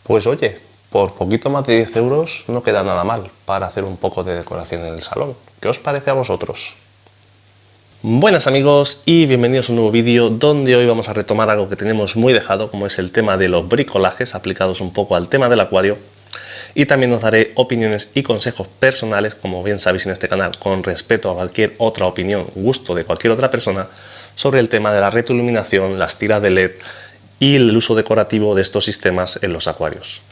Pues oye, por poquito más de 10 euros no queda nada mal para hacer un poco de decoración en el salón. ¿Qué os parece a vosotros? Buenas amigos y bienvenidos a un nuevo vídeo donde hoy vamos a retomar algo que tenemos muy dejado, como es el tema de los bricolajes aplicados un poco al tema del acuario. Y también os daré opiniones y consejos personales, como bien sabéis en este canal, con respeto a cualquier otra opinión, gusto de cualquier otra persona, sobre el tema de la retroiluminación, las tiras de LED y el uso decorativo de estos sistemas en los acuarios.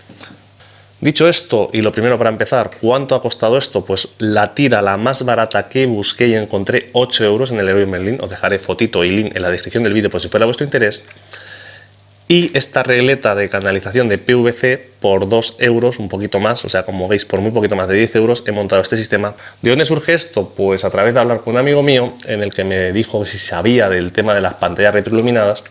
Dicho esto, y lo primero para empezar, ¿cuánto ha costado esto? Pues la tira, la más barata que busqué y encontré, 8 euros en el Leroy Merlin. Os dejaré fotito y link en la descripción del vídeo por si fuera de vuestro interés. Y esta regleta de canalización de PVC por 2 euros, un poquito más, o sea, como veis, por muy poquito más de 10 euros he montado este sistema. ¿De dónde surge esto? Pues a través de hablar con un amigo mío, en el que me dijo que si sabía del tema de las pantallas retroiluminadas.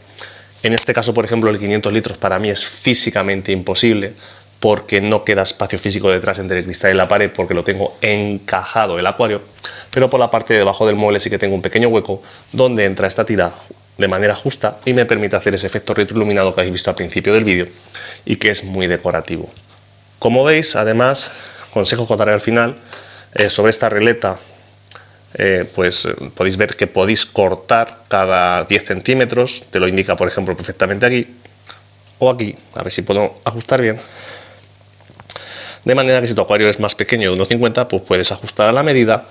En este caso, por ejemplo, el 500 litros para mí es físicamente imposible, porque no queda espacio físico detrás entre el cristal y la pared, porque lo tengo encajado el acuario, pero por la parte de debajo del mueble sí que tengo un pequeño hueco donde entra esta tira de manera justa y me permite hacer ese efecto retroiluminado que habéis visto al principio del vídeo y que es muy decorativo. Como veis, además, consejo que os daré al final sobre esta regleta, pues podéis ver que podéis cortar cada 10 centímetros, te lo indica por ejemplo perfectamente aquí o aquí, a ver si puedo ajustar bien. De manera que si tu acuario es más pequeño de 1,50, pues puedes ajustar a la medida,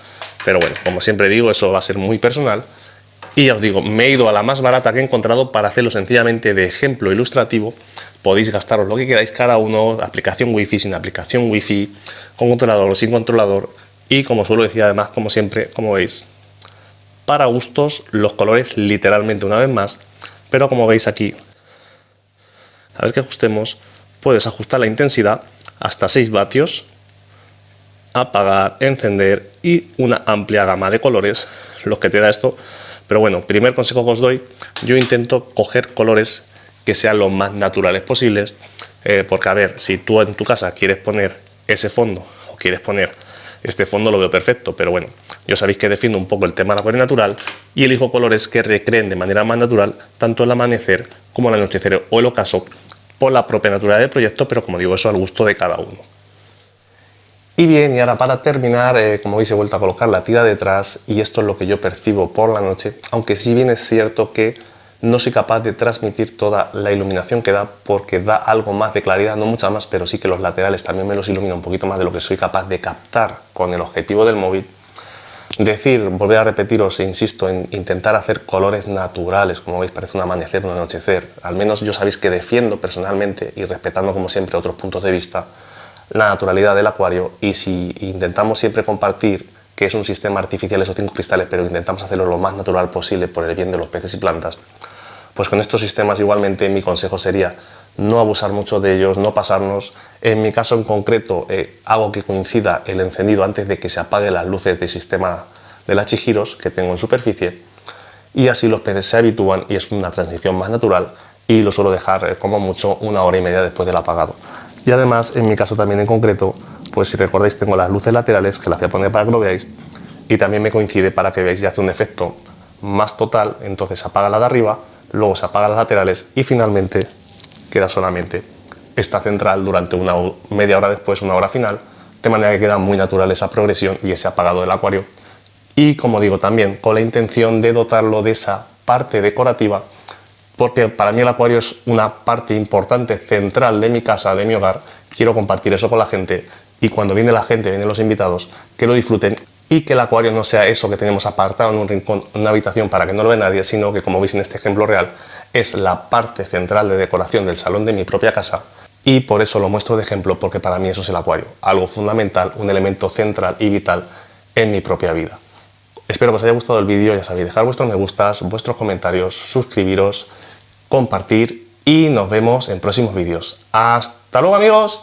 pero bueno, como siempre digo, eso va a ser muy personal. Y ya os digo, me he ido a la más barata que he encontrado para hacerlo sencillamente de ejemplo ilustrativo. Podéis gastaros lo que queráis cada uno, aplicación wifi, sin aplicación wifi, con controlador o sin controlador. Y como suelo decir además, como siempre, como veis, para gustos, los colores literalmente una vez más, pero como veis aquí, a ver que ajustemos, puedes ajustar la intensidad hasta 6 vatios, apagar, encender y una amplia gama de colores, los que te da esto. Pero bueno, primer consejo que os doy, yo intento coger colores que sean los más naturales posibles, porque a ver, si tú en tu casa quieres poner ese fondo o quieres poner este fondo, lo veo perfecto, pero bueno, yo sabéis que defiendo un poco el tema del acuario natural y elijo colores que recreen de manera más natural tanto el amanecer como el anochecer o el ocaso, por la propia naturaleza del proyecto, pero como digo, eso al gusto de cada uno. Y bien, y ahora para terminar, como veis he vuelto a colocar la tira detrás y esto es lo que yo percibo por la noche, aunque si bien es cierto que no soy capaz de transmitir toda la iluminación que da, porque da algo más de claridad, no mucha más, pero sí que los laterales también me los ilumina un poquito más de lo que soy capaz de captar con el objetivo del móvil. Volver a repetiros e insisto en intentar hacer colores naturales, como veis parece un amanecer, un anochecer. Al menos yo sabéis que defiendo personalmente y respetando como siempre otros puntos de vista la naturalidad del acuario, y si intentamos siempre compartir que es un sistema artificial esos 5 cristales, pero intentamos hacerlo lo más natural posible por el bien de los peces y plantas, pues con estos sistemas igualmente mi consejo sería no abusar mucho de ellos, no pasarnos. En mi caso en concreto hago que coincida el encendido antes de que se apaguen las luces del sistema de la Chihiros que tengo en superficie, y así los peces se habitúan y es una transición más natural, y lo suelo dejar como mucho 1 hora y media después del apagado. Y además en mi caso también en concreto, pues si recordáis tengo las luces laterales que las voy a poner para que lo veáis, y también me coincide para que veáis y hace un efecto más total. Entonces se apaga la de arriba, luego se apagan las laterales y finalmente queda solamente esta central durante una media hora después, 1 hora final, de manera que queda muy natural esa progresión y ese apagado del acuario. Y como digo, también con la intención de dotarlo de esa parte decorativa, porque para mí el acuario es una parte importante, central de mi casa, de mi hogar. Quiero compartir eso con la gente, y cuando viene la gente, vienen los invitados, que lo disfruten y que el acuario no sea eso que tenemos apartado en un rincón, en una habitación para que no lo vea nadie, sino que, como veis en este ejemplo real, es la parte central de decoración del salón de mi propia casa. Y por eso lo muestro de ejemplo, porque para mí eso es el acuario, algo fundamental, un elemento central y vital en mi propia vida. Espero que os haya gustado el vídeo, ya sabéis, dejar vuestros me gustas, vuestros comentarios, suscribiros, compartir y nos vemos en próximos vídeos. ¡Hasta luego amigos!